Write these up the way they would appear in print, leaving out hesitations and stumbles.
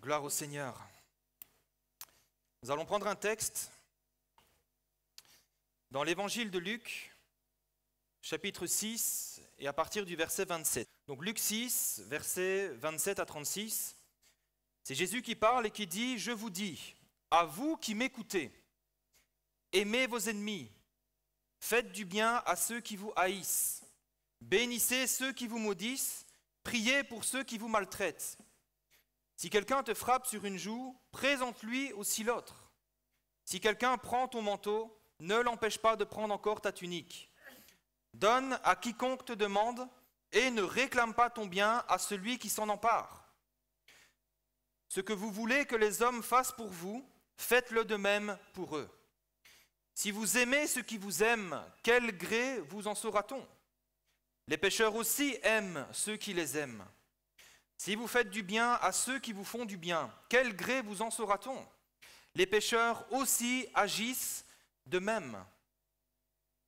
Gloire au Seigneur. Nous allons prendre un texte dans l'évangile de Luc, chapitre 6, et à partir du verset 27. Donc Luc 6, versets 27 à 36, c'est Jésus qui parle et qui dit « Je vous dis, à vous qui m'écoutez, aimez vos ennemis, faites du bien à ceux qui vous haïssent, bénissez ceux qui vous maudissent, priez pour ceux qui vous maltraitent. Si quelqu'un te frappe sur une joue, présente-lui aussi l'autre. Si quelqu'un prend ton manteau, ne l'empêche pas de prendre encore ta tunique. Donne à quiconque te demande et ne réclame pas ton bien à celui qui s'en empare. Ce que vous voulez que les hommes fassent pour vous, faites-le de même pour eux. Si vous aimez ceux qui vous aiment, quel gré vous en saura-t-on? Les pécheurs aussi aiment ceux qui les aiment. Si vous faites du bien à ceux qui vous font du bien, quel gré vous en saura-t-on? Les pécheurs aussi agissent de même.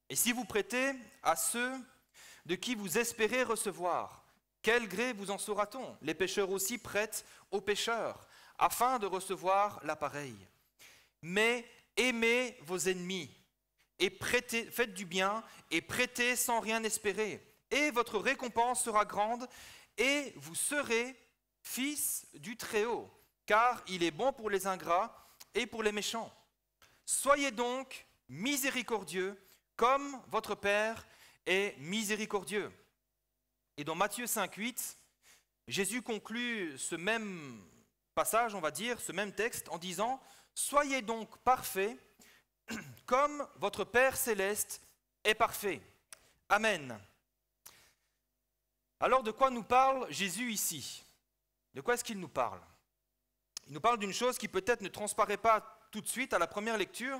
Et si vous prêtez à ceux de qui vous espérez recevoir, quel gré vous en saura-t-on? Les pécheurs aussi prêtent aux pécheurs, afin de recevoir l'appareil. Mais aimez vos ennemis, et faites du bien, et prêtez sans rien espérer, et votre récompense sera grande, et vous serez fils du Très-Haut, car il est bon pour les ingrats et pour les méchants. Soyez donc miséricordieux, comme votre Père est miséricordieux. Et dans Matthieu 5,8, Jésus conclut ce même passage, on va dire, ce même texte, en disant « Soyez donc parfaits, comme votre Père céleste est parfait. » Amen. Alors, de quoi nous parle Jésus ici? De quoi est-ce qu'il nous parle? Il nous parle d'une chose qui peut-être ne transparaît pas tout de suite à la première lecture,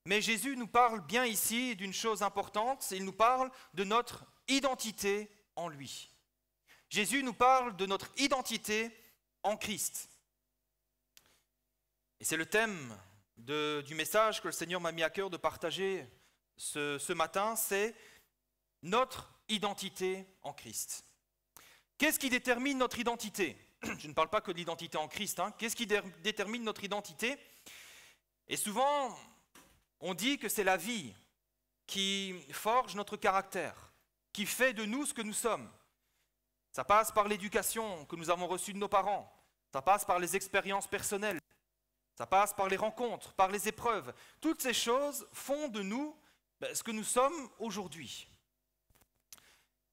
mais Jésus nous parle bien ici d'une chose importante, il nous parle de notre identité en lui. Jésus nous parle de notre identité en Christ. Et c'est le thème du message que le Seigneur m'a mis à cœur de partager ce matin, c'est notre identité en Christ. Qu'est-ce qui détermine notre identité? Je ne parle pas que de l'identité en Christ. Qu'est-ce qui détermine notre identité? Et souvent, on dit que c'est la vie qui forge notre caractère, qui fait de nous ce que nous sommes. Ça passe par l'éducation que nous avons reçue de nos parents. Ça passe par les expériences personnelles. Ça passe par les rencontres, par les épreuves. Toutes ces choses font de nous ce que nous sommes aujourd'hui.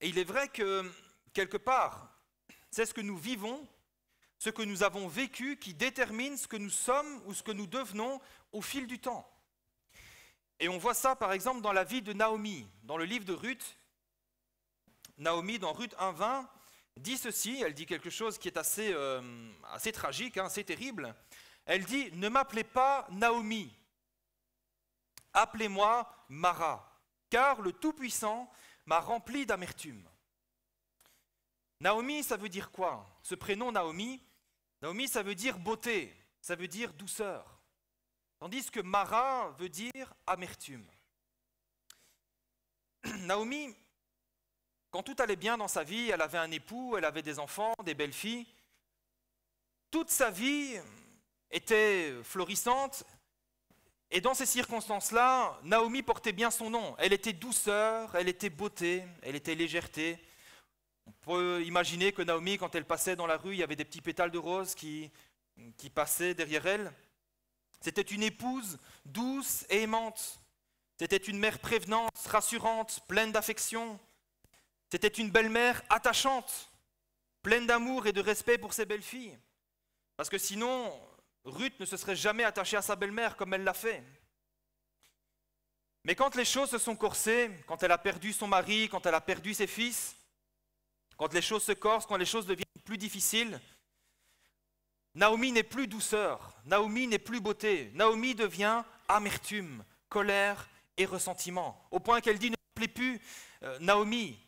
Et il est vrai que, quelque part, c'est ce que nous vivons, ce que nous avons vécu qui détermine ce que nous sommes ou ce que nous devenons au fil du temps. Et on voit ça par exemple dans la vie de Naomi, dans le livre de Ruth. Naomi, dans Ruth 1,20, dit ceci, elle dit quelque chose qui est assez tragique, assez terrible. Elle dit « Ne m'appelez pas Naomi, appelez-moi Mara, car le Tout-Puissant m'a rempli d'amertume. » Naomi, ça veut dire quoi? Ce prénom Naomi, ça veut dire beauté, ça veut dire douceur. Tandis que Mara veut dire amertume. Naomi, quand tout allait bien dans sa vie, elle avait un époux, elle avait des enfants, des belles filles. Toute sa vie était florissante. Et dans ces circonstances-là, Naomi portait bien son nom. Elle était douceur, elle était beauté, elle était légèreté. On peut imaginer que Naomi, quand elle passait dans la rue, il y avait des petits pétales de rose qui passaient derrière elle. C'était une épouse douce et aimante. C'était une mère prévenante, rassurante, pleine d'affection. C'était une belle-mère attachante, pleine d'amour et de respect pour ses belles-filles. Parce que sinon, Ruth ne se serait jamais attachée à sa belle-mère comme elle l'a fait. Mais quand les choses se sont corsées, quand elle a perdu son mari, quand elle a perdu ses fils, quand les choses se corsent, quand les choses deviennent plus difficiles, Naomi n'est plus douceur, Naomi n'est plus beauté, Naomi devient amertume, colère et ressentiment. Au point qu'elle dit « Ne m'appelez plus Naomi,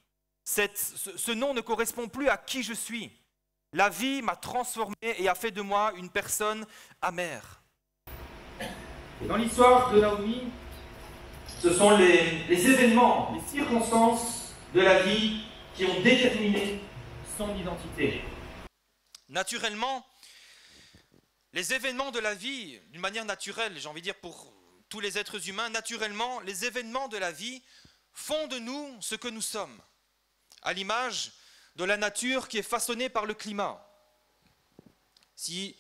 ce nom ne correspond plus à qui je suis. La vie m'a transformé et a fait de moi une personne amère. » Et dans l'histoire de Naomi, ce sont les événements, les circonstances de la vie qui ont déterminé son identité. Naturellement, Les événements de la vie, d'une manière naturelle, j'ai envie de dire pour tous les êtres humains, naturellement, les événements de la vie font de nous ce que nous sommes, à l'image de la nature qui est façonnée par le climat. Si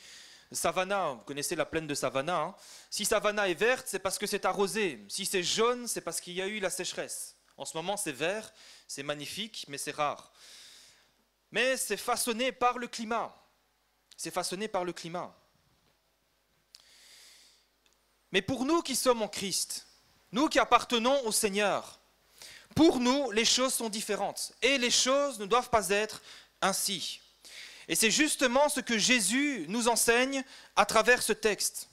Savannah, vous connaissez la plaine de Savannah, hein, si Savannah est verte, c'est parce que c'est arrosé. Si c'est jaune, c'est parce qu'il y a eu la sécheresse. En ce moment, c'est vert, c'est magnifique, mais c'est rare. Mais c'est façonné par le climat. C'est façonné par le climat. Mais pour nous qui sommes en Christ, nous qui appartenons au Seigneur, pour nous, les choses sont différentes. Et les choses ne doivent pas être ainsi. Et c'est justement ce que Jésus nous enseigne à travers ce texte.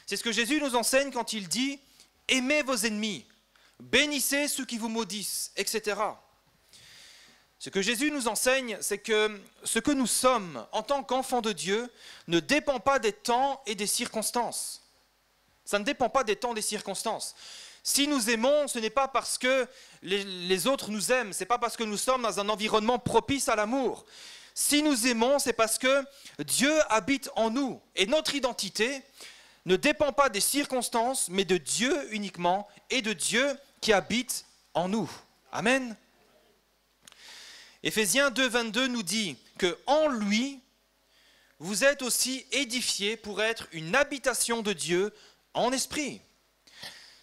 C'est ce que Jésus nous enseigne quand il dit « Aimez vos ennemis, bénissez ceux qui vous maudissent, etc. » Ce que Jésus nous enseigne, c'est que ce que nous sommes en tant qu'enfants de Dieu ne dépend pas des temps et des circonstances. Ça ne dépend pas des temps et des circonstances. Si nous aimons, ce n'est pas parce que les autres nous aiment, ce n'est pas parce que nous sommes dans un environnement propice à l'amour. Si nous aimons, c'est parce que Dieu habite en nous. Et notre identité ne dépend pas des circonstances, mais de Dieu uniquement, et de Dieu qui habite en nous. Amen. Éphésiens 2, 22 nous dit qu'en lui, vous êtes aussi édifiés pour être une habitation de Dieu en esprit.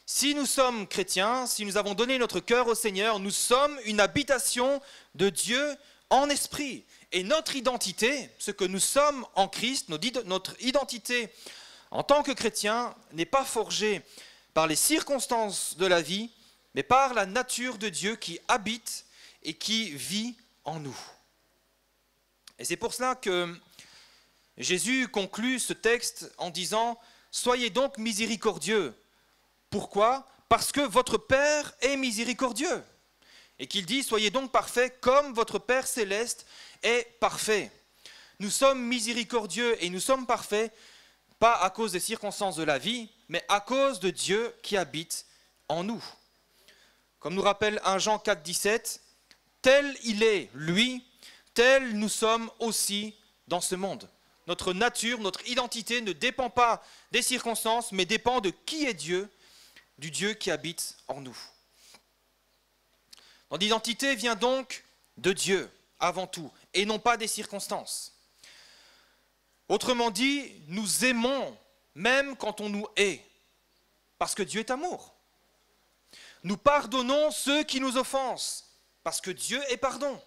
Si nous sommes chrétiens, si nous avons donné notre cœur au Seigneur, nous sommes une habitation de Dieu en esprit. Et notre identité, ce que nous sommes en Christ, notre identité en tant que chrétien n'est pas forgée par les circonstances de la vie, mais par la nature de Dieu qui habite et qui vit en nous. Et c'est pour cela que Jésus conclut ce texte en disant « Soyez donc miséricordieux ». Pourquoi ? Parce que votre Père est miséricordieux. Et qu'il dit « Soyez donc parfaits comme votre Père céleste est parfait ». Nous sommes miséricordieux et nous sommes parfaits, pas à cause des circonstances de la vie, mais à cause de Dieu qui habite en nous. Comme nous rappelle 1 Jean 4, 17, « Tel il est, lui, tel nous sommes aussi dans ce monde ». Notre nature, notre identité ne dépend pas des circonstances, mais dépend de qui est Dieu, du Dieu qui habite en nous. Notre identité vient donc de Dieu, avant tout, et non pas des circonstances. Autrement dit, nous aimons même quand on nous hait, parce que Dieu est amour. Nous pardonnons ceux qui nous offensent, parce que Dieu est pardon.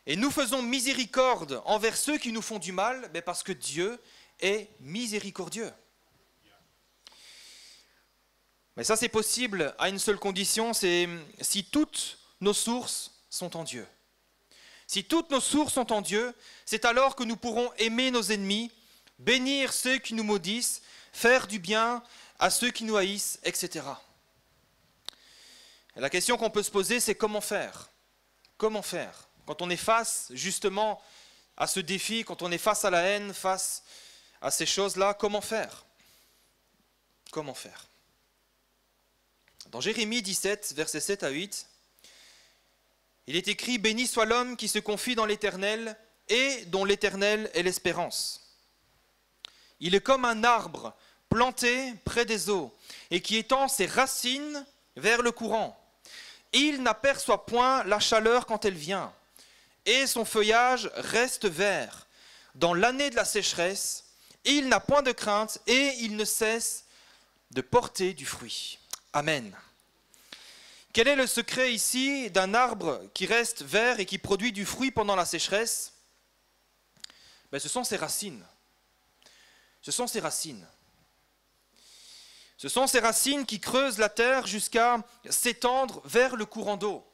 Et nous faisons miséricorde envers ceux qui nous font du mal, mais parce que Dieu est miséricordieux. Mais ça, c'est possible à une seule condition, c'est si toutes nos sources sont en Dieu. Si toutes nos sources sont en Dieu, c'est alors que nous pourrons aimer nos ennemis, bénir ceux qui nous maudissent, faire du bien à ceux qui nous haïssent, etc. Et la question qu'on peut se poser, c'est comment faire ? Comment faire ? Quand on est face justement à ce défi, quand on est face à la haine, face à ces choses-là, comment faire ? Comment faire ? Dans Jérémie 17, versets 7 à 8, il est écrit « Béni soit l'homme qui se confie dans l'Éternel et dont l'Éternel est l'espérance. Il est comme un arbre planté près des eaux et qui étend ses racines vers le courant. Il n'aperçoit point la chaleur quand elle vient et son feuillage reste vert. Dans l'année de la sécheresse, il n'a point de crainte et il ne cesse de porter du fruit. » Amen. Quel est le secret ici d'un arbre qui reste vert et qui produit du fruit pendant la sécheresse ? Ce sont ses racines. Ce sont ses racines. Ce sont ces racines qui creusent la terre jusqu'à s'étendre vers le courant d'eau.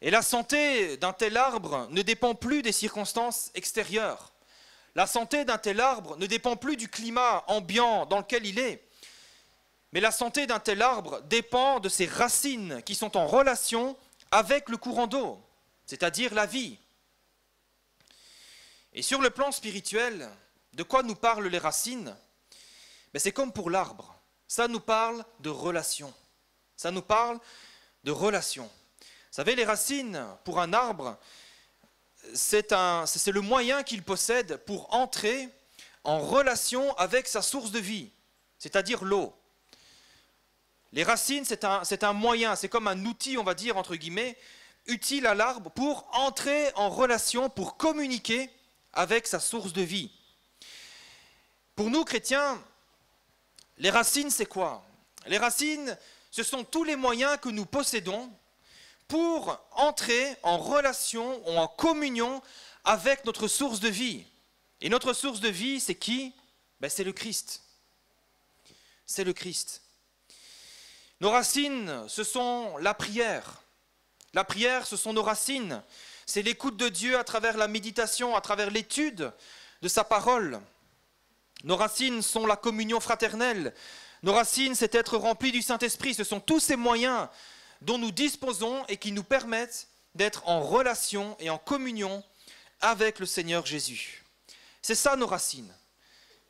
Et la santé d'un tel arbre ne dépend plus des circonstances extérieures. La santé d'un tel arbre ne dépend plus du climat ambiant dans lequel il est. Mais la santé d'un tel arbre dépend de ses racines qui sont en relation avec le courant d'eau, c'est-à-dire la vie. Et sur le plan spirituel, de quoi nous parlent les racines ? C'est comme pour l'arbre, ça nous parle de relation. Ça nous parle de relation. Vous savez, les racines, pour un arbre, c'est le moyen qu'il possède pour entrer en relation avec sa source de vie, c'est-à-dire l'eau. Les racines, c'est un moyen, c'est comme un outil, on va dire, entre guillemets, utile à l'arbre pour entrer en relation, pour communiquer avec sa source de vie. Pour nous, chrétiens, les racines, c'est quoi? Les racines, ce sont tous les moyens que nous possédons pour entrer en relation ou en communion avec notre source de vie. Et notre source de vie, c'est qui? C'est le Christ. C'est le Christ. Nos racines, ce sont la prière. La prière, ce sont nos racines. C'est l'écoute de Dieu à travers la méditation, à travers l'étude de sa parole. Nos racines sont la communion fraternelle. Nos racines, c'est être rempli du Saint-Esprit. Ce sont tous ces moyens dont nous disposons et qui nous permettent d'être en relation et en communion avec le Seigneur Jésus. C'est ça nos racines.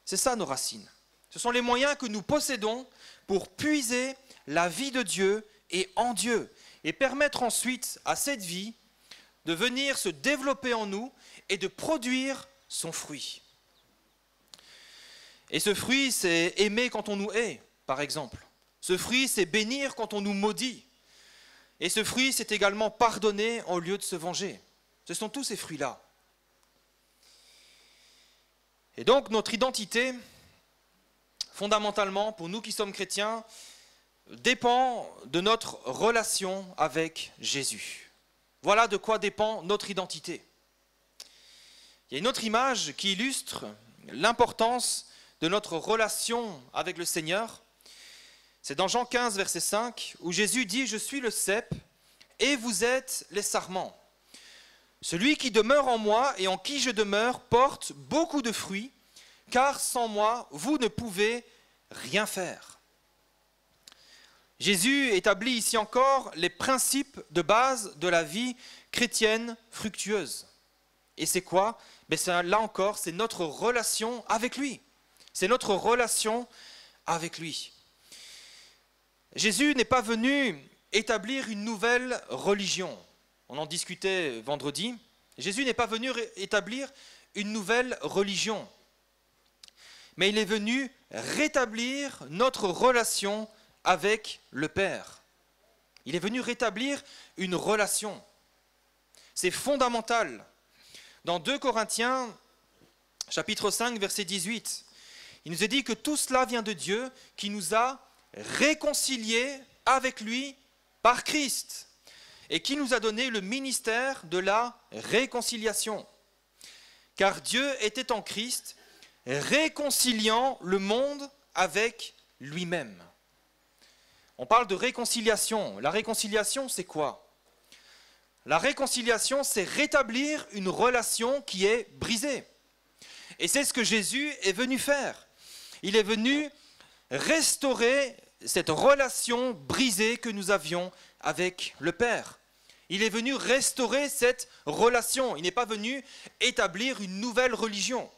C'est ça nos racines. Ce sont les moyens que nous possédons pour puiser la vie de Dieu et en Dieu, et permettre ensuite à cette vie de venir se développer en nous et de produire son fruit. Et ce fruit, c'est aimer quand on nous hait, par exemple. Ce fruit, c'est bénir quand on nous maudit. Et ce fruit, c'est également pardonner au lieu de se venger. Ce sont tous ces fruits-là. Et donc, notre identité, fondamentalement, pour nous qui sommes chrétiens, dépend de notre relation avec Jésus. Voilà de quoi dépend notre identité. Il y a une autre image qui illustre l'importance de notre relation avec le Seigneur. C'est dans Jean 15, verset 5, où Jésus dit « Je suis le cep et vous êtes les sarments. Celui qui demeure en moi et en qui je demeure porte beaucoup de fruits, car sans moi, vous ne pouvez rien faire. » Jésus établit ici encore les principes de base de la vie chrétienne fructueuse. Et c'est quoi? Là encore, c'est notre relation avec lui. C'est notre relation avec lui. Jésus n'est pas venu établir une nouvelle religion. On en discutait vendredi. Jésus n'est pas venu établir une nouvelle religion. Mais il est venu rétablir notre relation avec le Père. Il est venu rétablir une relation. C'est fondamental. Dans 2 Corinthiens, chapitre 5, verset 18, il nous est dit que tout cela vient de Dieu qui nous a réconciliés avec lui par Christ et qui nous a donné le ministère de la réconciliation. Car Dieu était en Christ, réconciliant le monde avec lui-même. On parle de réconciliation. La réconciliation, c'est quoi? La réconciliation, c'est rétablir une relation qui est brisée. Et c'est ce que Jésus est venu faire. Il est venu restaurer cette relation brisée que nous avions avec le Père. Il est venu restaurer cette relation. Il n'est pas venu établir une nouvelle religion.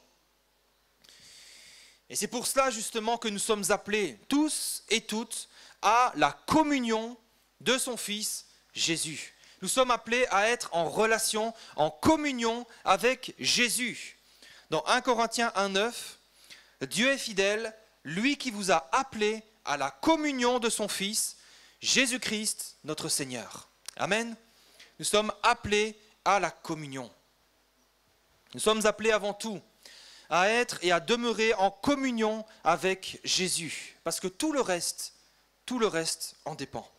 Et c'est pour cela justement que nous sommes appelés tous et toutes à la communion de son Fils Jésus. Nous sommes appelés à être en relation, en communion avec Jésus. Dans 1 Corinthiens 1,9, Dieu est fidèle, lui qui vous a appelés à la communion de son Fils, Jésus-Christ, notre Seigneur. Amen. Nous sommes appelés à la communion. Nous sommes appelés avant tout à être et à demeurer en communion avec Jésus, parce que tout le reste en dépend.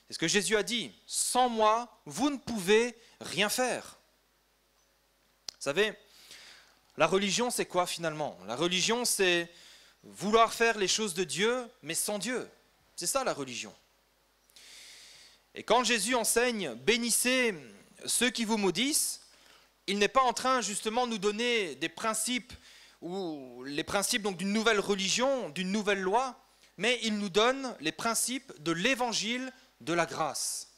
C'est ce que Jésus a dit, sans moi, vous ne pouvez rien faire. Vous savez, la religion, c'est quoi finalement? La religion, c'est vouloir faire les choses de Dieu, mais sans Dieu. C'est ça la religion. Et quand Jésus enseigne, bénissez ceux qui vous maudissent, il n'est pas en train justement de nous donner des principes, ou les principes donc d'une nouvelle religion, d'une nouvelle loi, mais il nous donne les principes de l'évangile de la grâce.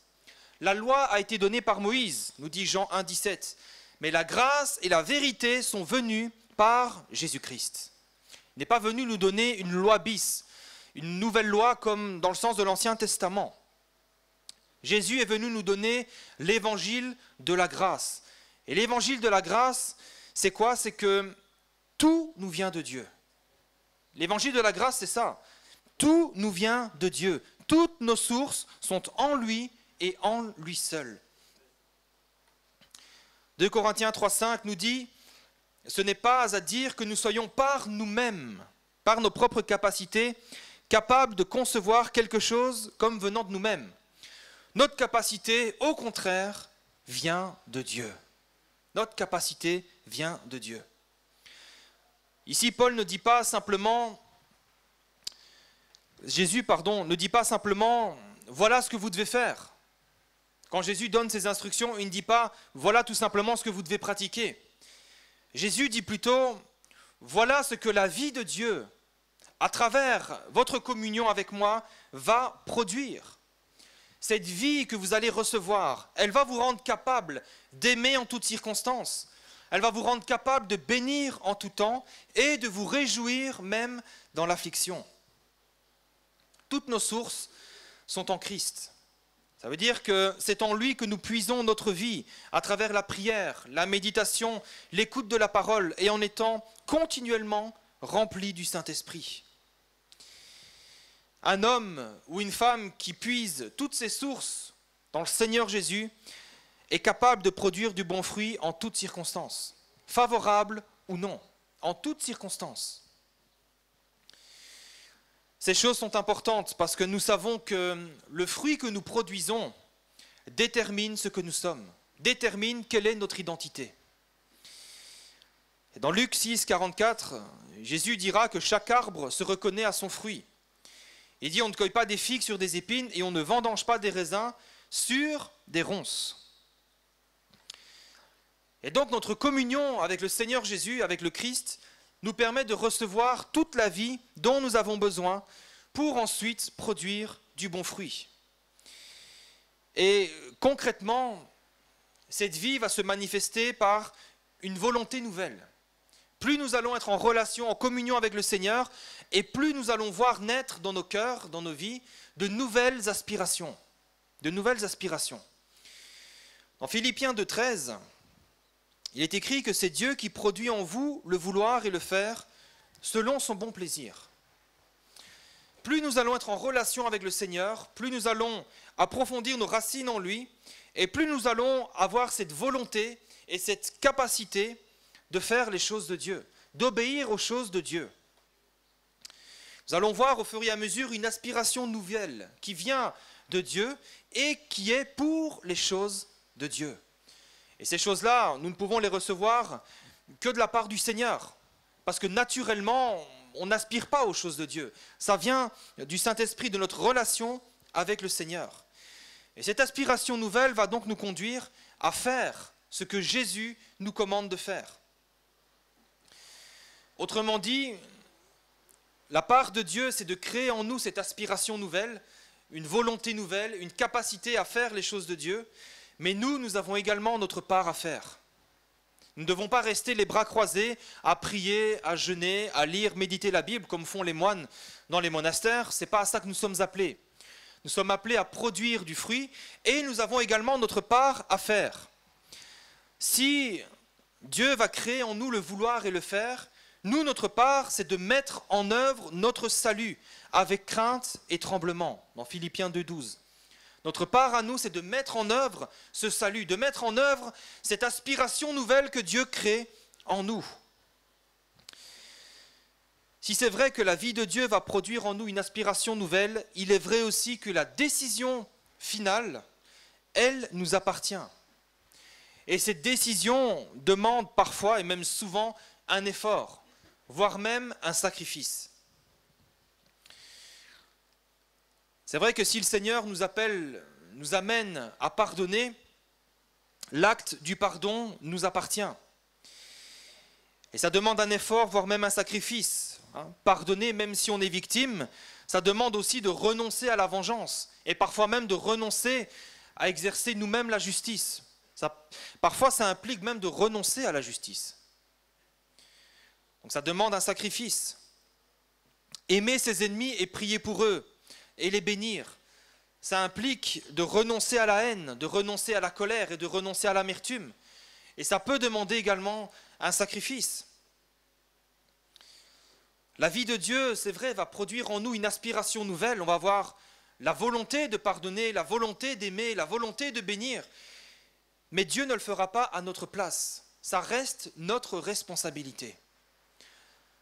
La loi a été donnée par Moïse, nous dit Jean 1, 17, mais la grâce et la vérité sont venues par Jésus-Christ. Il n'est pas venu nous donner une loi bis, une nouvelle loi comme dans le sens de l'Ancien Testament. Jésus est venu nous donner l'évangile de la grâce. Et l'évangile de la grâce, c'est quoi? C'est que tout nous vient de Dieu. L'évangile de la grâce, c'est ça. Tout nous vient de Dieu. Toutes nos sources sont en lui et en lui seul. 2 Corinthiens 3,5 nous dit « Ce n'est pas à dire que nous soyons par nous-mêmes, par nos propres capacités, capables de concevoir quelque chose comme venant de nous-mêmes. Notre capacité, au contraire, vient de Dieu. Notre capacité vient de Dieu. » Ici, Paul ne dit pas simplement, Jésus, ne dit pas simplement « voilà ce que vous devez faire ». Quand Jésus donne ses instructions, il ne dit pas « voilà tout simplement ce que vous devez pratiquer ». Jésus dit plutôt « voilà ce que la vie de Dieu, à travers votre communion avec moi, va produire. Cette vie que vous allez recevoir, elle va vous rendre capable d'aimer en toutes circonstances. Elle va vous rendre capable de bénir en tout temps et de vous réjouir même dans l'affliction. » Toutes nos sources sont en Christ. Ça veut dire que c'est en lui que nous puisons notre vie, à travers la prière, la méditation, l'écoute de la parole, et en étant continuellement remplis du Saint-Esprit. Un homme ou une femme qui puise toutes ses sources dans le Seigneur Jésus est capable de produire du bon fruit en toutes circonstances, favorable ou non, en toutes circonstances. Ces choses sont importantes parce que nous savons que le fruit que nous produisons détermine ce que nous sommes, détermine quelle est notre identité. Et dans Luc 6, 44, Jésus dira que chaque arbre se reconnaît à son fruit. Il dit on ne cueille pas des figues sur des épines et on ne vendange pas des raisins sur des ronces. Et donc notre communion avec le Seigneur Jésus, avec le Christ, nous permet de recevoir toute la vie dont nous avons besoin pour ensuite produire du bon fruit. Et concrètement, cette vie va se manifester par une volonté nouvelle. Plus nous allons être en relation, en communion avec le Seigneur, et plus nous allons voir naître dans nos cœurs, dans nos vies, de nouvelles aspirations. De nouvelles aspirations. Dans Philippiens 2,13, il est écrit que c'est Dieu qui produit en vous le vouloir et le faire selon son bon plaisir. Plus nous allons être en relation avec le Seigneur, plus nous allons approfondir nos racines en lui, et plus nous allons avoir cette volonté et cette capacité de faire les choses de Dieu, d'obéir aux choses de Dieu. Nous allons voir au fur et à mesure une aspiration nouvelle qui vient de Dieu et qui est pour les choses de Dieu. Et ces choses-là, nous ne pouvons les recevoir que de la part du Seigneur. Parce que naturellement, on n'aspire pas aux choses de Dieu. Ça vient du Saint-Esprit, de notre relation avec le Seigneur. Et cette aspiration nouvelle va donc nous conduire à faire ce que Jésus nous commande de faire. Autrement dit, la part de Dieu, c'est de créer en nous cette aspiration nouvelle, une volonté nouvelle, une capacité à faire les choses de Dieu. Mais nous avons également notre part à faire. Nous ne devons pas rester les bras croisés à prier, à jeûner, à lire, méditer la Bible comme font les moines dans les monastères. Ce n'est pas à ça que nous sommes appelés. Nous sommes appelés à produire du fruit et nous avons également notre part à faire. Si Dieu va créer en nous le vouloir et le faire, nous, notre part, c'est de mettre en œuvre notre salut avec crainte et tremblement, dans Philippiens 2,12. Notre part à nous, c'est de mettre en œuvre ce salut, de mettre en œuvre cette aspiration nouvelle que Dieu crée en nous. Si c'est vrai que la vie de Dieu va produire en nous une aspiration nouvelle, il est vrai aussi que la décision finale, elle nous appartient. Et cette décision demande parfois et même souvent un effort, voire même un sacrifice. C'est vrai que si le Seigneur nous appelle, nous amène à pardonner, l'acte du pardon nous appartient. Et ça demande un effort, voire même un sacrifice. Pardonner, même si on est victime, ça demande aussi de renoncer à la vengeance, et parfois même de renoncer à exercer nous-mêmes la justice. Parfois, ça implique même de renoncer à la justice. Donc ça demande un sacrifice. Aimer ses ennemis et prier pour eux, et les bénir, ça implique de renoncer à la haine, de renoncer à la colère et de renoncer à l'amertume. Et ça peut demander également un sacrifice. La vie de Dieu, c'est vrai, va produire en nous une aspiration nouvelle. On va avoir la volonté de pardonner, la volonté d'aimer, la volonté de bénir. Mais Dieu ne le fera pas à notre place. Ça reste notre responsabilité.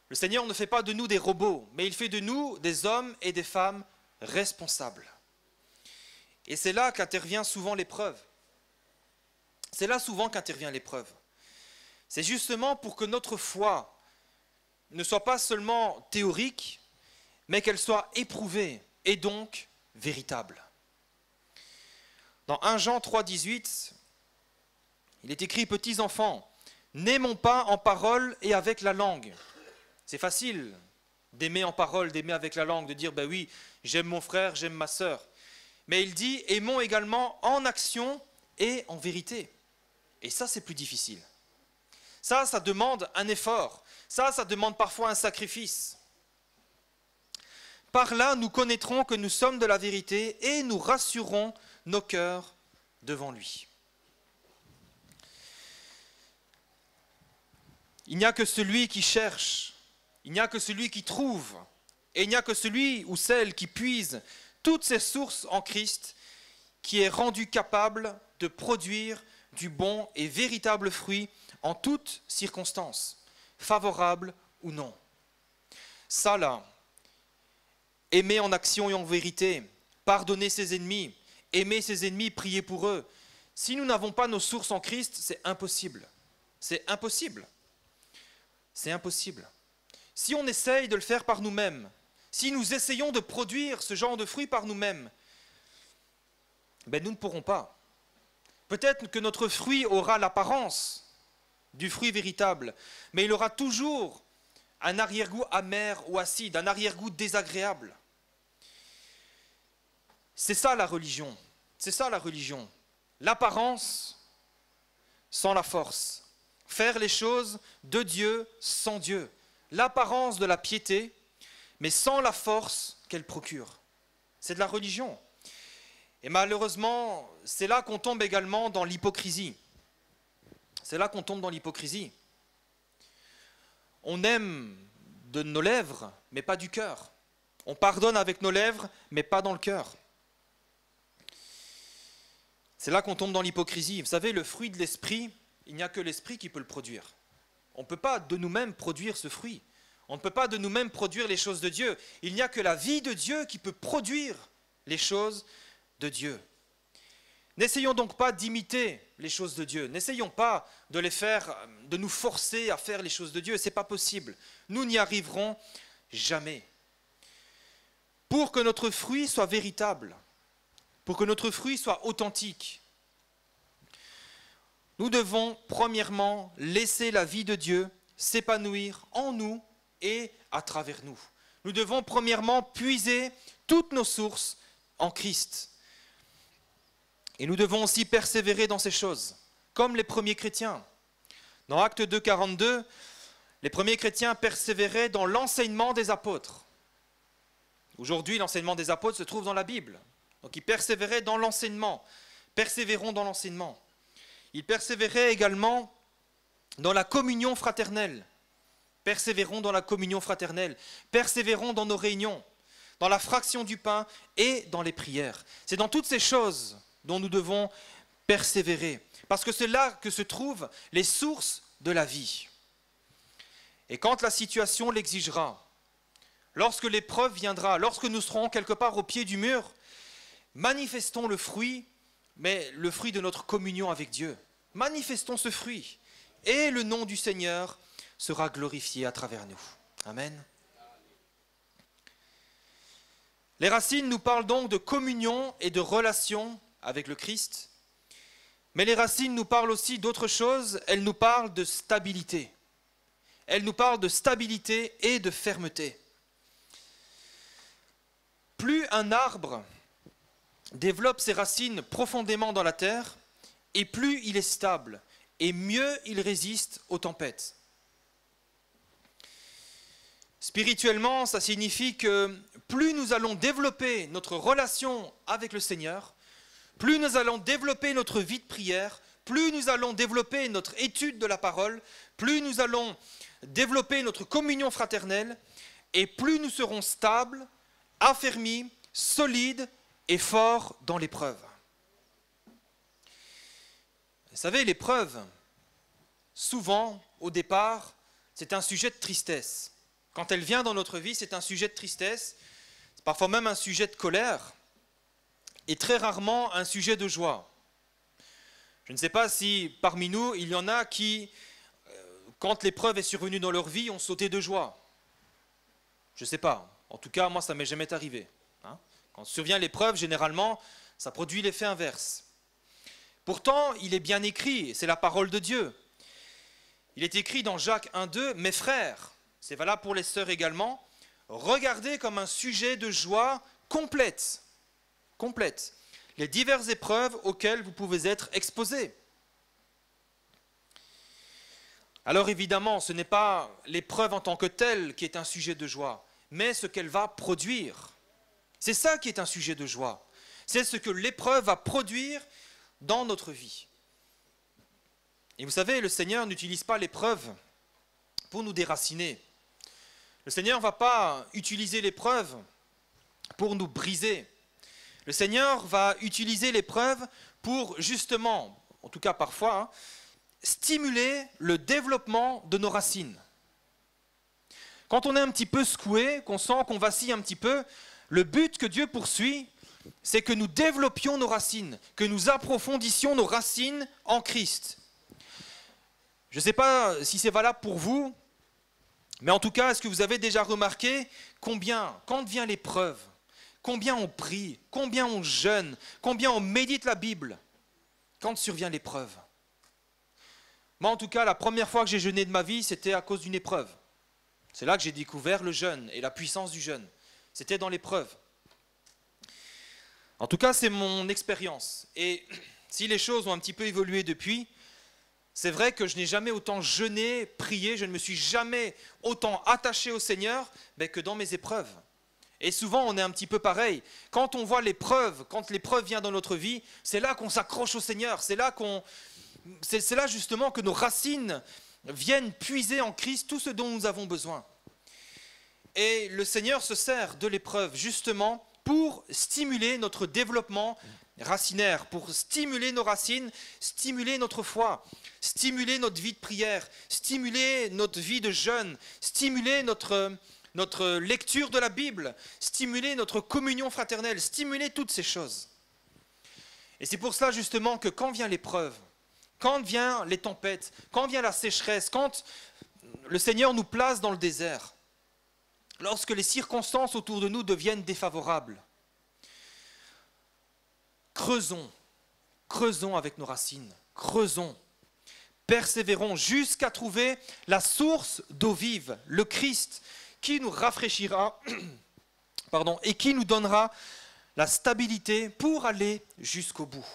Le Seigneur ne fait pas de nous des robots, mais il fait de nous des hommes et des femmes responsables. Et c'est là qu'intervient souvent l'épreuve. C'est là souvent qu'intervient l'épreuve. C'est justement pour que notre foi ne soit pas seulement théorique, mais qu'elle soit éprouvée et donc véritable. Dans 1 Jean 3, 18, il est écrit « Petits enfants, n'aimons pas en parole et avec la langue ». C'est facile d'aimer en parole, d'aimer avec la langue, de dire « ben oui, j'aime mon frère, j'aime ma sœur ». Mais il dit « aimons également en action et en vérité ». Et ça, c'est plus difficile. Ça demande un effort. Ça demande parfois un sacrifice. Par là, nous connaîtrons que nous sommes de la vérité et nous rassurerons nos cœurs devant lui. Il n'y a que celui qui cherche, il n'y a que celui qui trouve, et il n'y a que celui ou celle qui puise toutes ses sources en Christ, qui est rendu capable de produire du bon et véritable fruit en toutes circonstances, favorables ou non. Ça là, aimer en action et en vérité, pardonner ses ennemis, aimer ses ennemis, prier pour eux. Si nous n'avons pas nos sources en Christ, c'est impossible. C'est impossible. C'est impossible. Si on essaye de le faire par nous-mêmes, si nous essayons de produire ce genre de fruits par nous-mêmes, ben nous ne pourrons pas. Peut-être que notre fruit aura l'apparence du fruit véritable, mais il aura toujours un arrière-goût amer ou acide, un arrière-goût désagréable. C'est ça la religion. C'est ça la religion. L'apparence sans la force. Faire les choses de Dieu sans Dieu. L'apparence de la piété, mais sans la force qu'elle procure. C'est de la religion. Et malheureusement, c'est là qu'on tombe également dans l'hypocrisie. C'est là qu'on tombe dans l'hypocrisie. On aime de nos lèvres, mais pas du cœur. On pardonne avec nos lèvres, mais pas dans le cœur. C'est là qu'on tombe dans l'hypocrisie. Vous savez, le fruit de l'esprit, il n'y a que l'esprit qui peut le produire. On ne peut pas de nous-mêmes produire ce fruit. On ne peut pas de nous-mêmes produire les choses de Dieu. Il n'y a que la vie de Dieu qui peut produire les choses de Dieu. N'essayons donc pas d'imiter les choses de Dieu. N'essayons pas de les faire, de nous forcer à faire les choses de Dieu. Ce n'est pas possible. Nous n'y arriverons jamais. Pour que notre fruit soit véritable, pour que notre fruit soit authentique, nous devons premièrement laisser la vie de Dieu s'épanouir en nous et à travers nous. Nous devons premièrement puiser toutes nos sources en Christ. Et nous devons aussi persévérer dans ces choses, comme les premiers chrétiens. Dans Actes 2, 42, les premiers chrétiens persévéraient dans l'enseignement des apôtres. Aujourd'hui, l'enseignement des apôtres se trouve dans la Bible. Donc ils persévéraient dans l'enseignement. Persévérons dans l'enseignement. Ils persévéraient également dans la communion fraternelle. Persévérons dans la communion fraternelle. Persévérons dans nos réunions, dans la fraction du pain et dans les prières. C'est dans toutes ces choses dont nous devons persévérer, parce que c'est là que se trouvent les sources de la vie. Et quand la situation l'exigera, lorsque l'épreuve viendra, lorsque nous serons quelque part au pied du mur, manifestons le fruit, mais le fruit de notre communion avec Dieu. Manifestons ce fruit, et le nom du Seigneur sera glorifié à travers nous. Amen. Les racines nous parlent donc de communion et de relation avec le Christ, mais les racines nous parlent aussi d'autre chose, elles nous parlent de stabilité. Elles nous parlent de stabilité et de fermeté. Plus un arbre développe ses racines profondément dans la terre, et plus il est stable, et mieux il résiste aux tempêtes. Spirituellement, ça signifie que plus nous allons développer notre relation avec le Seigneur, plus nous allons développer notre vie de prière, plus nous allons développer notre étude de la parole, plus nous allons développer notre communion fraternelle, et plus nous serons stables, affermis, solides et forts dans l'épreuve. Vous savez, l'épreuve, souvent, au départ, c'est un sujet de tristesse. Quand elle vient dans notre vie, c'est un sujet de tristesse, c'est parfois même un sujet de colère, et très rarement un sujet de joie. Je ne sais pas si parmi nous, il y en a qui, quand l'épreuve est survenue dans leur vie, ont sauté de joie. Je ne sais pas. En tout cas, moi, ça ne m'est jamais arrivé. Quand survient l'épreuve, généralement, ça produit l'effet inverse. Pourtant, il est bien écrit, c'est la parole de Dieu. Il est écrit dans Jacques 1,2, « Mes frères », c'est valable pour les sœurs également, « regardez comme un sujet de joie complète les diverses épreuves auxquelles vous pouvez être exposés. » Alors évidemment, ce n'est pas l'épreuve en tant que telle qui est un sujet de joie, mais ce qu'elle va produire. C'est ça qui est un sujet de joie. C'est ce que l'épreuve va produire dans notre vie. Et vous savez, le Seigneur n'utilise pas l'épreuve pour nous déraciner. Le Seigneur ne va pas utiliser l'épreuve pour nous briser. Le Seigneur va utiliser l'épreuve pour justement, en tout cas parfois, stimuler le développement de nos racines. Quand on est un petit peu secoué, qu'on sent qu'on vacille un petit peu, le but que Dieu poursuit, c'est que nous développions nos racines, que nous approfondissions nos racines en Christ. Je ne sais pas si c'est valable pour vous, mais en tout cas, est-ce que vous avez déjà remarqué combien, quand vient l'épreuve, combien on prie, combien on jeûne, combien on médite la Bible, quand survient l'épreuve? Moi, en tout cas, la première fois que j'ai jeûné de ma vie, c'était à cause d'une épreuve. C'est là que j'ai découvert le jeûne et la puissance du jeûne. C'était dans l'épreuve. En tout cas, c'est mon expérience. Et si les choses ont un petit peu évolué depuis, c'est vrai que je n'ai jamais autant jeûné, prié, je ne me suis jamais autant attaché au Seigneur que dans mes épreuves. Et souvent, on est un petit peu pareil. Quand on voit l'épreuve, quand l'épreuve vient dans notre vie, c'est là qu'on s'accroche au Seigneur. C'est là justement que nos racines viennent puiser en Christ tout ce dont nous avons besoin. Et le Seigneur se sert de l'épreuve justement pour stimuler notre développement racinaire, pour stimuler nos racines, stimuler notre foi, stimuler notre vie de prière, stimuler notre vie de jeûne, stimuler notre lecture de la Bible, stimuler notre communion fraternelle, stimuler toutes ces choses. Et c'est pour cela justement que quand vient l'épreuve, quand viennent les tempêtes, quand vient la sécheresse, quand le Seigneur nous place dans le désert, lorsque les circonstances autour de nous deviennent défavorables, creusons avec nos racines, creusons, persévérons jusqu'à trouver la source d'eau vive, le Christ, qui nous rafraîchira et qui nous donnera la stabilité pour aller jusqu'au bout.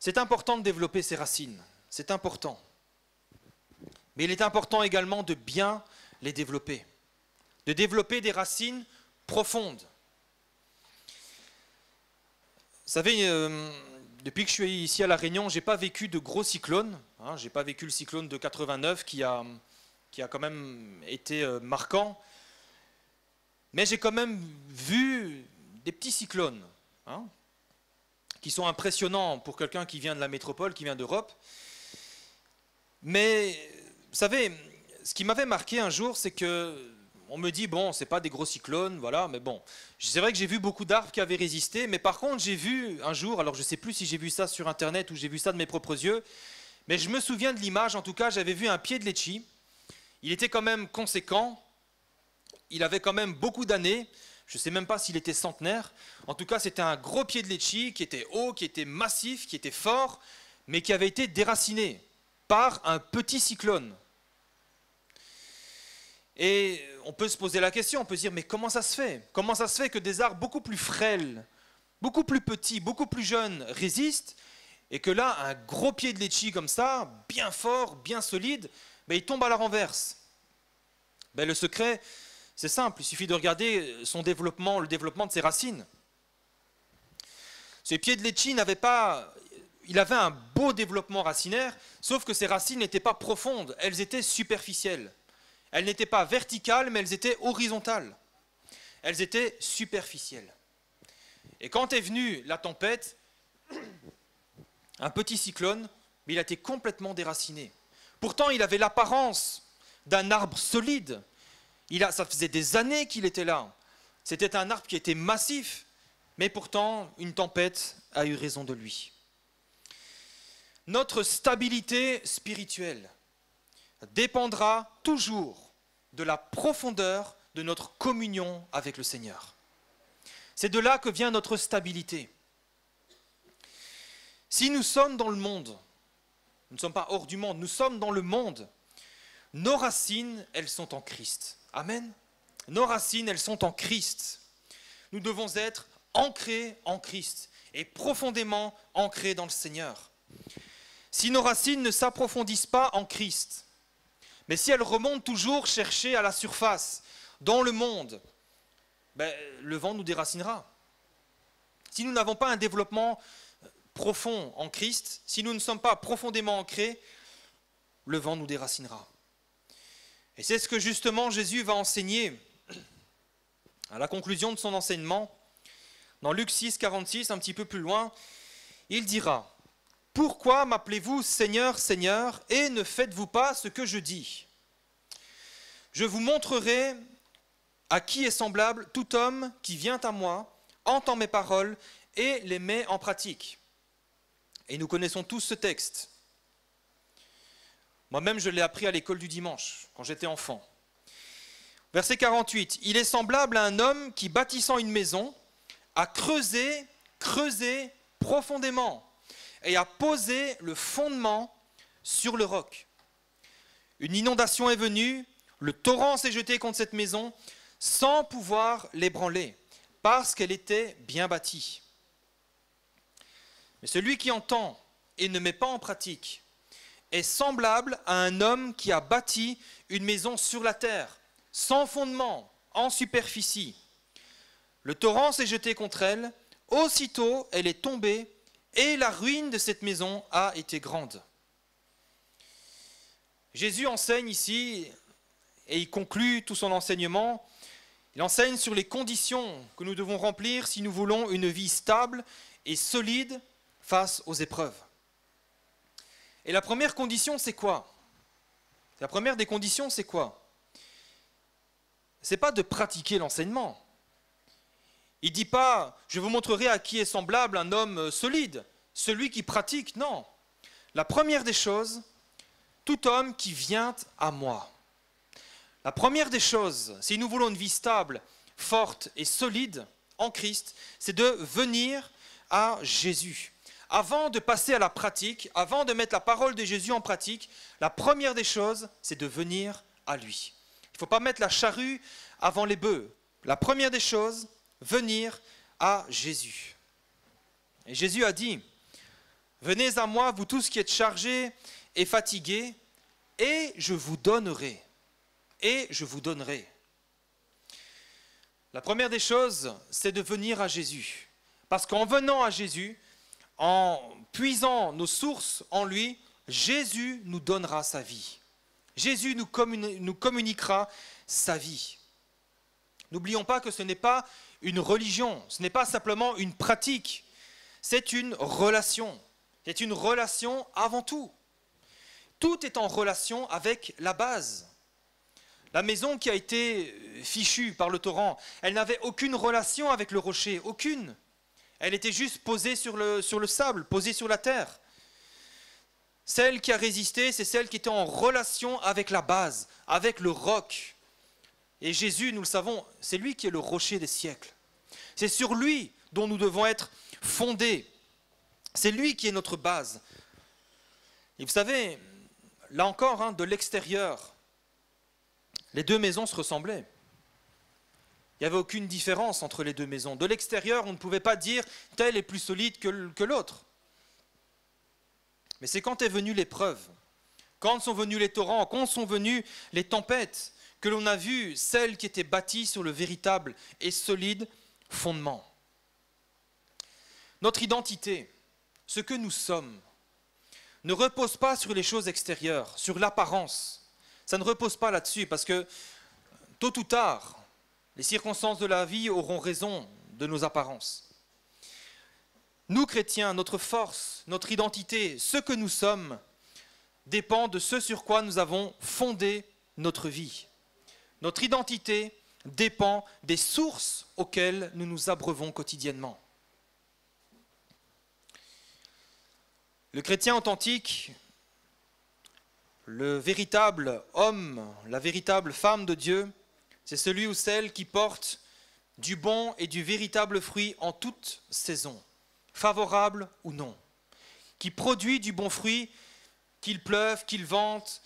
C'est important de développer ses racines, c'est important. Mais il est important également de bien les développer, de développer des racines profondes. Vous savez, depuis que je suis ici à La Réunion, je n'ai pas vécu de gros cyclones. Je n'ai pas vécu le cyclone de 89 qui a quand même été marquant. Mais j'ai quand même vu des petits cyclones qui sont impressionnants pour quelqu'un qui vient de la métropole, qui vient d'Europe. Mais vous savez, ce qui m'avait marqué un jour, c'est que on me dit, bon, c'est pas des gros cyclones, voilà, mais bon. C'est vrai que j'ai vu beaucoup d'arbres qui avaient résisté, mais par contre, j'ai vu un jour, alors je ne sais plus si j'ai vu ça sur Internet ou j'ai vu ça de mes propres yeux, mais je me souviens de l'image, en tout cas, j'avais vu un pied de litchi. Il était quand même conséquent, il avait quand même beaucoup d'années, je ne sais même pas s'il était centenaire. En tout cas, c'était un gros pied de litchi qui était haut, qui était massif, qui était fort, mais qui avait été déraciné par un petit cyclone. Et on peut se poser la question, on peut se dire, mais comment ça se fait? Comment ça se fait que des arbres beaucoup plus frêles, beaucoup plus petits, beaucoup plus jeunes résistent, et que là, un gros pied de litchi comme ça, bien fort, bien solide, il tombe à la renverse? Le secret, c'est simple, il suffit de regarder son développement, le développement de ses racines. Ce pied de litchi il avait un beau développement racinaire, sauf que ses racines n'étaient pas profondes, elles étaient superficielles. Elles n'étaient pas verticales, mais elles étaient horizontales. Elles étaient superficielles. Et quand est venue la tempête, un petit cyclone, mais il a été complètement déraciné. Pourtant, il avait l'apparence d'un arbre solide. Ça faisait des années qu'il était là. C'était un arbre qui était massif, mais pourtant, une tempête a eu raison de lui. Notre stabilité spirituelle dépendra toujours de la profondeur de notre communion avec le Seigneur. C'est de là que vient notre stabilité. Si nous sommes dans le monde, nous ne sommes pas hors du monde, nous sommes dans le monde, nos racines, elles sont en Christ. Amen. Nos racines, elles sont en Christ. Nous devons être ancrés en Christ et profondément ancrés dans le Seigneur. Si nos racines ne s'approfondissent pas en Christ, mais si elles remontent toujours chercher à la surface, dans le monde, le vent nous déracinera. Si nous n'avons pas un développement profond en Christ, si nous ne sommes pas profondément ancrés, le vent nous déracinera. Et c'est ce que justement Jésus va enseigner à la conclusion de son enseignement. Dans Luc 6, 46, un petit peu plus loin, il dira « Pourquoi m'appelez-vous Seigneur, Seigneur, et ne faites-vous pas ce que je dis ? Je vous montrerai à qui est semblable tout homme qui vient à moi, entend mes paroles et les met en pratique. » Et nous connaissons tous ce texte. Moi-même, je l'ai appris à l'école du dimanche, quand j'étais enfant. Verset 48. « Il est semblable à un homme qui, bâtissant une maison, a creusé profondément et a posé le fondement sur le roc. Une inondation est venue, le torrent s'est jeté contre cette maison sans pouvoir l'ébranler, parce qu'elle était bien bâtie. Mais celui qui entend et ne met pas en pratique est semblable à un homme qui a bâti une maison sur la terre, sans fondement, en superficie. Le torrent s'est jeté contre elle, aussitôt elle est tombée, et la ruine de cette maison a été grande. » Jésus enseigne ici, et il conclut tout son enseignement, il enseigne sur les conditions que nous devons remplir si nous voulons une vie stable et solide face aux épreuves. Et la première condition, c'est quoi? La première des conditions, c'est quoi? Ce n'est pas de pratiquer l'enseignement. Il ne dit pas « je vous montrerai à qui est semblable un homme solide », celui qui pratique, non. La première des choses, tout homme qui vient à moi. La première des choses, si nous voulons une vie stable, forte et solide en Christ, c'est de venir à Jésus. Avant de passer à la pratique, avant de mettre la parole de Jésus en pratique, la première des choses, c'est de venir à lui. Il ne faut pas mettre la charrue avant les bœufs. La première des choses, venir à Jésus. Et Jésus a dit, « Venez à moi, vous tous qui êtes chargés et fatigués, et je vous donnerai. » Et je vous donnerai. La première des choses, c'est de venir à Jésus. Parce qu'en venant à Jésus, en puisant nos sources en lui, Jésus nous donnera sa vie. Jésus nous communiquera sa vie. N'oublions pas que ce n'est pas une religion, ce n'est pas simplement une pratique, c'est une relation. C'est une relation avant tout. Tout est en relation avec la base. La maison qui a été fichue par le torrent, elle n'avait aucune relation avec le rocher, aucune. Elle était juste posée sur le sable, posée sur la terre. Celle qui a résisté, c'est celle qui était en relation avec la base, avec le roc. Et Jésus, nous le savons, c'est lui qui est le rocher des siècles. C'est sur lui dont nous devons être fondés. C'est lui qui est notre base. Et vous savez, là encore, de l'extérieur, les deux maisons se ressemblaient. Il n'y avait aucune différence entre les deux maisons. De l'extérieur, on ne pouvait pas dire telle est plus solide que l'autre. Mais c'est quand est venue l'épreuve, quand sont venus les torrents, quand sont venues les tempêtes, que l'on a vu celle qui était bâtie sur le véritable et solide fondement. Notre identité, ce que nous sommes, ne repose pas sur les choses extérieures, sur l'apparence. ça ne repose pas là-dessus, parce que tôt ou tard, les circonstances de la vie auront raison de nos apparences. Nous, chrétiens, notre force, notre identité, ce que nous sommes, dépend de ce sur quoi nous avons fondé notre vie. Notre identité dépend des sources auxquelles nous nous abreuvons quotidiennement. Le chrétien authentique, le véritable homme, la véritable femme de Dieu, c'est celui ou celle qui porte du bon et du véritable fruit en toute saison, favorable ou non, qui produit du bon fruit, qu'il pleuve, qu'il vente,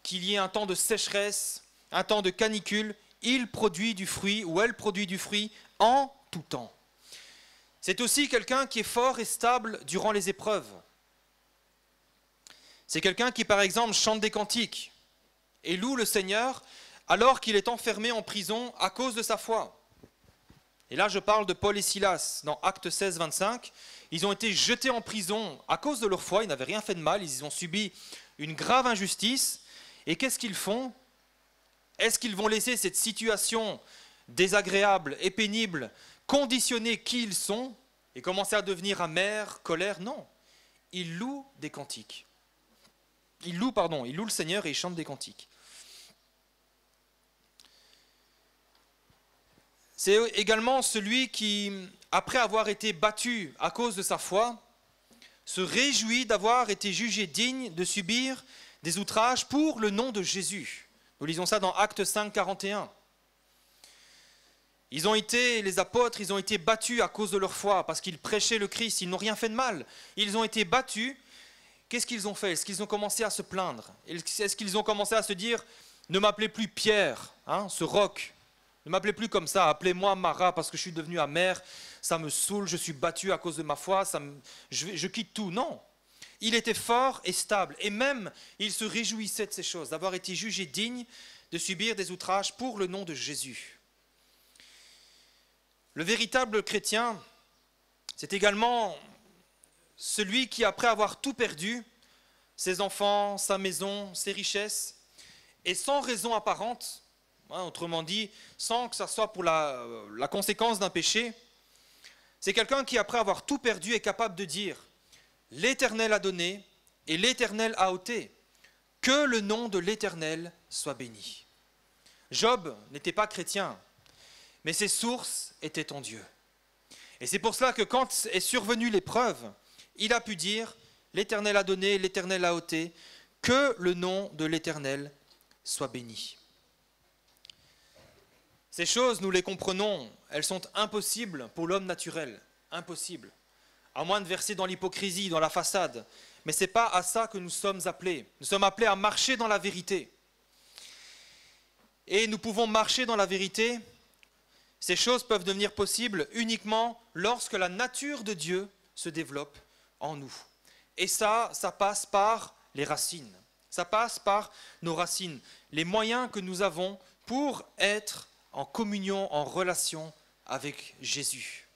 qu'il y ait un temps de sécheresse, un temps de canicule, il produit du fruit ou elle produit du fruit en tout temps. C'est aussi quelqu'un qui est fort et stable durant les épreuves. C'est quelqu'un qui, par exemple, chante des cantiques et loue le Seigneur alors qu'il est enfermé en prison à cause de sa foi. Et là, je parle de Paul et Silas dans Actes 16, 25. Ils ont été jetés en prison à cause de leur foi. Ils n'avaient rien fait de mal. Ils ont subi une grave injustice. Et qu'est-ce qu'ils font? Est-ce qu'ils vont laisser cette situation désagréable et pénible conditionner qui ils sont et commencer à devenir amers, colère? Non. Ils louent des cantiques. Ils louent le Seigneur et ils chantent des cantiques. C'est également celui qui, après avoir été battu à cause de sa foi, se réjouit d'avoir été jugé digne de subir des outrages pour le nom de Jésus. Nous lisons ça dans Actes 5, 41. Les apôtres, ils ont été battus à cause de leur foi, parce qu'ils prêchaient le Christ, ils n'ont rien fait de mal. Ils ont été battus. Qu'est-ce qu'ils ont fait? Est-ce qu'ils ont commencé à se plaindre? Est-ce qu'ils ont commencé à se dire, ne m'appelez plus Pierre, ce roc, ne m'appelez plus comme ça, appelez-moi Mara parce que je suis devenu amer, ça me saoule, je suis battu à cause de ma foi, je quitte tout. Non, il était fort et stable, et même il se réjouissait de ces choses, d'avoir été jugé digne de subir des outrages pour le nom de Jésus. Le véritable chrétien, c'est également celui qui, après avoir tout perdu, ses enfants, sa maison, ses richesses, et sans raison apparente, autrement dit, sans que ça soit pour la conséquence d'un péché, c'est quelqu'un qui, après avoir tout perdu, est capable de dire « L'Éternel a donné et l'Éternel a ôté, que le nom de l'Éternel soit béni. » Job n'était pas chrétien, mais ses sources étaient en Dieu. Et c'est pour cela que quand est survenue l'épreuve, il a pu dire « L'Éternel a donné, l'Éternel a ôté, que le nom de l'Éternel soit béni. » Ces choses, nous les comprenons, elles sont impossibles pour l'homme naturel, impossibles, à moins de verser dans l'hypocrisie, dans la façade. Mais ce n'est pas à ça que nous sommes appelés. Nous sommes appelés à marcher dans la vérité. Et nous pouvons marcher dans la vérité. Ces choses peuvent devenir possibles uniquement lorsque la nature de Dieu se développe en nous. Et ça passe par les racines. Ça passe par nos racines, les moyens que nous avons pour être en communion, en relation avec Jésus.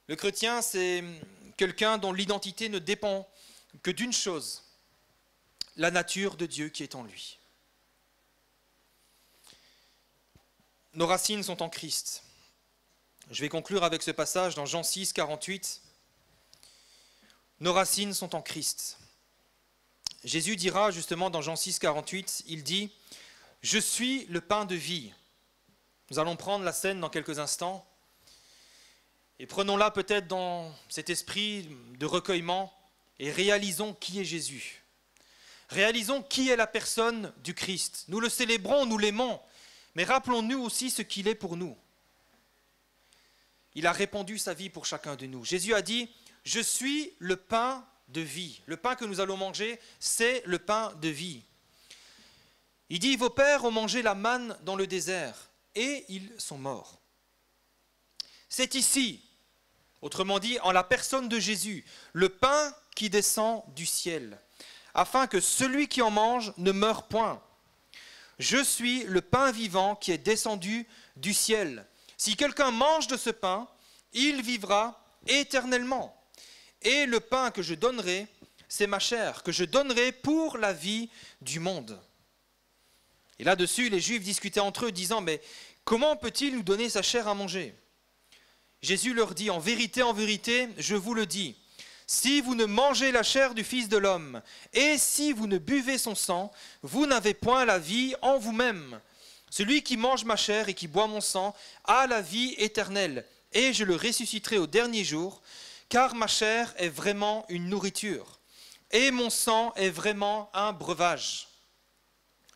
Le chrétien, c'est quelqu'un dont l'identité ne dépend que d'une chose, la nature de Dieu qui est en lui. Nos racines sont en Christ. Je vais conclure avec ce passage dans Jean 6, 48. Nos racines sont en Christ. Jésus dira justement dans Jean 6, 48, il dit « Je suis le pain de vie ». Nous allons prendre la scène dans quelques instants. Et prenons-la peut-être dans cet esprit de recueillement et réalisons qui est Jésus. Réalisons qui est la personne du Christ. Nous le célébrons, nous l'aimons, mais rappelons-nous aussi ce qu'il est pour nous. Il a répandu sa vie pour chacun de nous. Jésus a dit « Je suis le pain de vie ». Le pain que nous allons manger, c'est le pain de vie. Il dit « Vos pères ont mangé la manne dans le désert et ils sont morts ». C'est ici, autrement dit, en la personne de Jésus, le pain qui descend du ciel, afin que celui qui en mange ne meure point. Je suis le pain vivant qui est descendu du ciel. Si quelqu'un mange de ce pain, il vivra éternellement. Et le pain que je donnerai, c'est ma chair, que je donnerai pour la vie du monde. » Et là-dessus, les Juifs discutaient entre eux, disant, « Mais comment peut-il nous donner sa chair à manger ?» Jésus leur dit, « En vérité, je vous le dis, si vous ne mangez la chair du Fils de l'homme, et si vous ne buvez son sang, vous n'avez point la vie en vous-même. Celui qui mange ma chair et qui boit mon sang a la vie éternelle, et je le ressusciterai au dernier jour, car ma chair est vraiment une nourriture, et mon sang est vraiment un breuvage.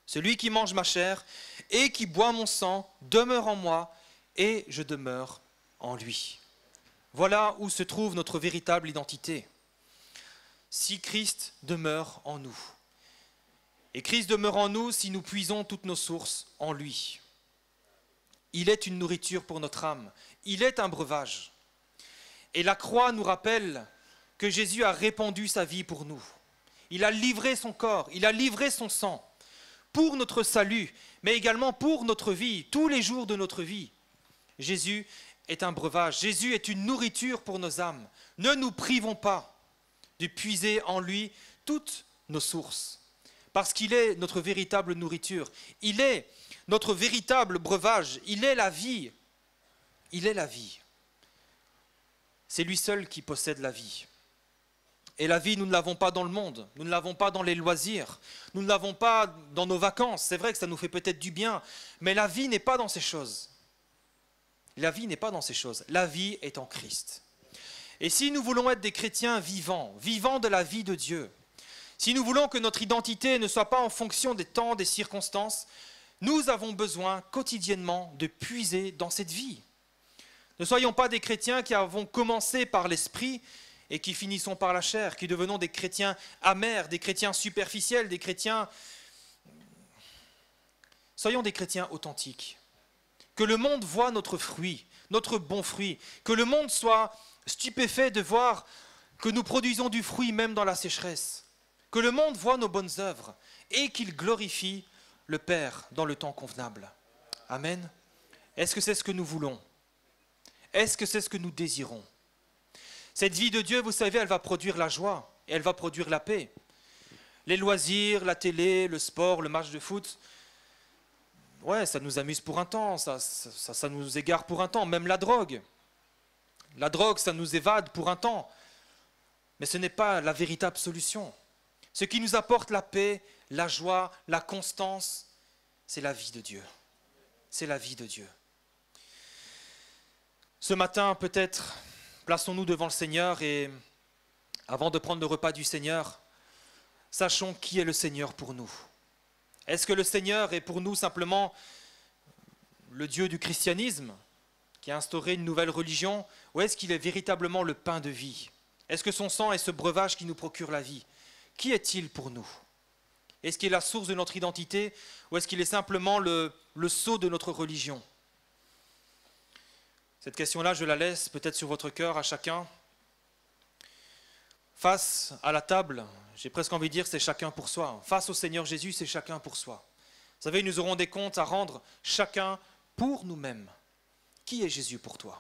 Celui qui mange ma chair et qui boit mon sang demeure en moi, et je demeure en lui. » Voilà où se trouve notre véritable identité. Si Christ demeure en nous. Et Christ demeure en nous si nous puisons toutes nos sources en lui. Il est une nourriture pour notre âme. Il est un breuvage. Et la croix nous rappelle que Jésus a répandu sa vie pour nous. Il a livré son corps, il a livré son sang pour notre salut, mais également pour notre vie, tous les jours de notre vie. Jésus est un breuvage, Jésus est une nourriture pour nos âmes. Ne nous privons pas de puiser en lui toutes nos sources, parce qu'il est notre véritable nourriture. Il est notre véritable breuvage, il est la vie. Il est la vie. C'est lui seul qui possède la vie. Et la vie, nous ne l'avons pas dans le monde, nous ne l'avons pas dans les loisirs, nous ne l'avons pas dans nos vacances. C'est vrai que ça nous fait peut-être du bien, mais la vie n'est pas dans ces choses. La vie n'est pas dans ces choses. La vie est en Christ. Et si nous voulons être des chrétiens vivants, vivants de la vie de Dieu, si nous voulons que notre identité ne soit pas en fonction des temps, des circonstances, nous avons besoin quotidiennement de puiser dans cette vie. Ne soyons pas des chrétiens qui avons commencé par l'esprit et qui finissons par la chair, qui devenons des chrétiens amers, des chrétiens superficiels, des chrétiens... Soyons des chrétiens authentiques. Que le monde voie notre fruit, notre bon fruit. Que le monde soit stupéfait de voir que nous produisons du fruit même dans la sécheresse. Que le monde voie nos bonnes œuvres et qu'il glorifie le Père dans le temps convenable. Amen. Est-ce que c'est ce que nous voulons? Est-ce que c'est ce que nous désirons? Cette vie de Dieu, vous savez, elle va produire la joie et elle va produire la paix. Les loisirs, la télé, le sport, le match de foot, ouais, ça nous amuse pour un temps, ça nous égare pour un temps, même la drogue. La drogue, ça nous évade pour un temps, mais ce n'est pas la véritable solution. Ce qui nous apporte la paix, la joie, la constance, c'est la vie de Dieu. C'est la vie de Dieu. Ce matin, peut-être, plaçons-nous devant le Seigneur et, avant de prendre le repas du Seigneur, sachons qui est le Seigneur pour nous. Est-ce que le Seigneur est pour nous simplement le Dieu du christianisme, qui a instauré une nouvelle religion, ou est-ce qu'il est véritablement le pain de vie? Est-ce que son sang est ce breuvage qui nous procure la vie? Qui est-il pour nous? Est-ce qu'il est la source de notre identité, ou est-ce qu'il est simplement le sceau de notre religion? Cette question-là, je la laisse peut-être sur votre cœur à chacun. Face à la table, j'ai presque envie de dire, c'est chacun pour soi. Face au Seigneur Jésus, c'est chacun pour soi. Vous savez, nous aurons des comptes à rendre chacun pour nous-mêmes. Qui est Jésus pour toi?